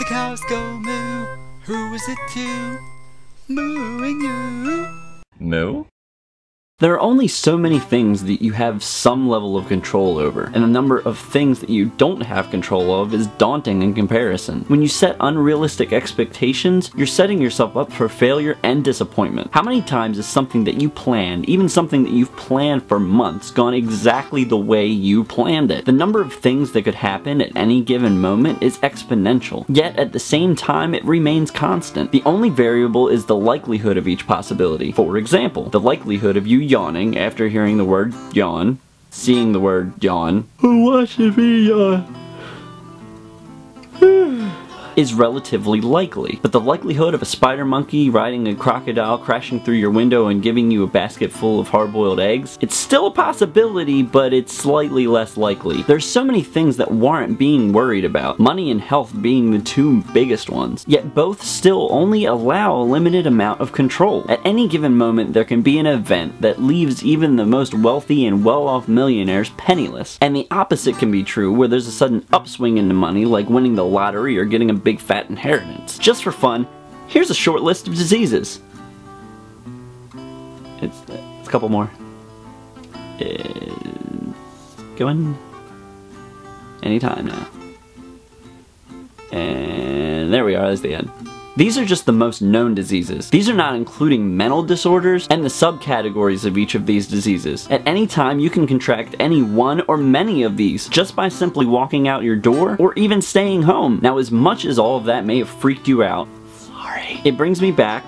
The cows go moo. Who is it to? Mooing you. Moo? There are only so many things that you have some level of control over, and the number of things that you don't have control of is daunting in comparison. When you set unrealistic expectations, you're setting yourself up for failure and disappointment. How many times is something that you planned, even something that you've planned for months, gone exactly the way you planned it? The number of things that could happen at any given moment is exponential, yet at the same time it remains constant. The only variable is the likelihood of each possibility. For example, the likelihood of you yawning after hearing the word yawn, seeing the word yawn, watching me yawn, is relatively likely. But the likelihood of a spider monkey riding a crocodile crashing through your window and giving you a basket full of hard-boiled eggs, it's still a possibility, but it's slightly less likely. There's so many things that warrant being worried about, money and health being the two biggest ones, yet both still only allow a limited amount of control. At any given moment there can be an event that leaves even the most wealthy and well-off millionaires penniless, and the opposite can be true where there's a sudden upswing into money, like winning the lottery or getting a big fat inheritance. Just for fun, here's a short list of diseases. It's a couple more. Going anytime now. And there we are, that's the end. These are just the most known diseases. These are not including mental disorders and the subcategories of each of these diseases. At any time, you can contract any one or many of these just by simply walking out your door or even staying home. Now, as much as all of that may have freaked you out, sorry, it brings me back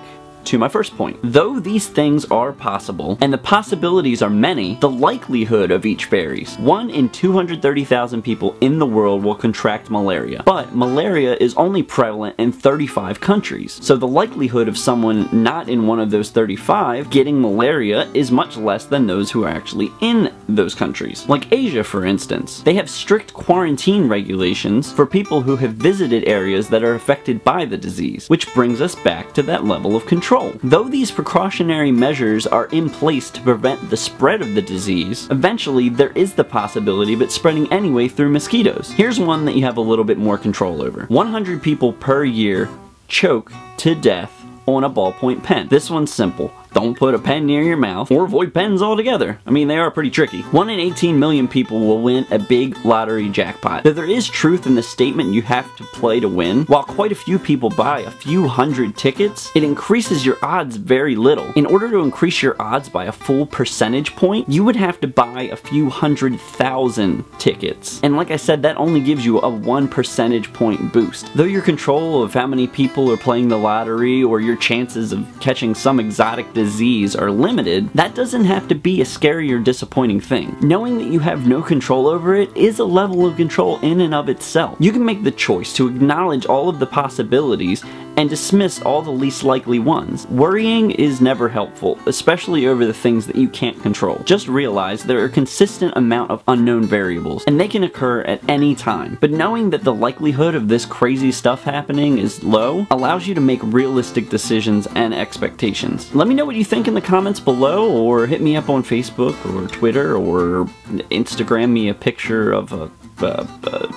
to my first point. Though these things are possible, and the possibilities are many, the likelihood of each varies. 1 in 230,000 people in the world will contract malaria, but malaria is only prevalent in 35 countries, so the likelihood of someone not in one of those 35 getting malaria is much less than those who are actually in those countries. Like Asia, for instance. They have strict quarantine regulations for people who have visited areas that are affected by the disease, which brings us back to that level of control. Though these precautionary measures are in place to prevent the spread of the disease, eventually there is the possibility of it spreading anyway through mosquitoes. Here's one that you have a little bit more control over. 100 people per year choke to death on a ballpoint pen. This one's simple. Don't put a pen near your mouth, or avoid pens altogether. I mean, they are pretty tricky. 1 in 18 million people will win a big lottery jackpot. Though there is truth in the statement you have to play to win, while quite a few people buy a few hundred tickets, it increases your odds very little. In order to increase your odds by a full percentage point, you would have to buy a few 100,000 tickets. And like I said, that only gives you a 1 percentage point boost. Though your control of how many people are playing the lottery, or your chances of catching some exotic disease are limited, that doesn't have to be a scary or disappointing thing. Knowing that you have no control over it is a level of control in and of itself. You can make the choice to acknowledge all of the possibilities and dismiss all the least likely ones. Worrying is never helpful, especially over the things that you can't control. Just realize there are a consistent amount of unknown variables, and they can occur at any time. But knowing that the likelihood of this crazy stuff happening is low allows you to make realistic decisions and expectations. Let me know what you think in the comments below, or hit me up on Facebook or Twitter, or Instagram me a picture of a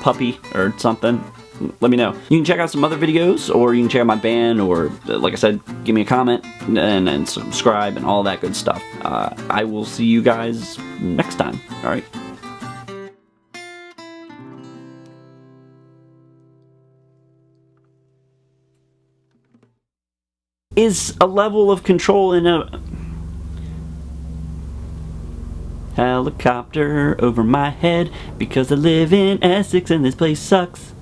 puppy or something. Let me know. You can check out some other videos, or you can check out my band, or like I said, give me a comment and subscribe and all that good stuff. I will see you guys next time. Alright. Is a level of control in a helicopter over my head because I live in Essex and this place sucks.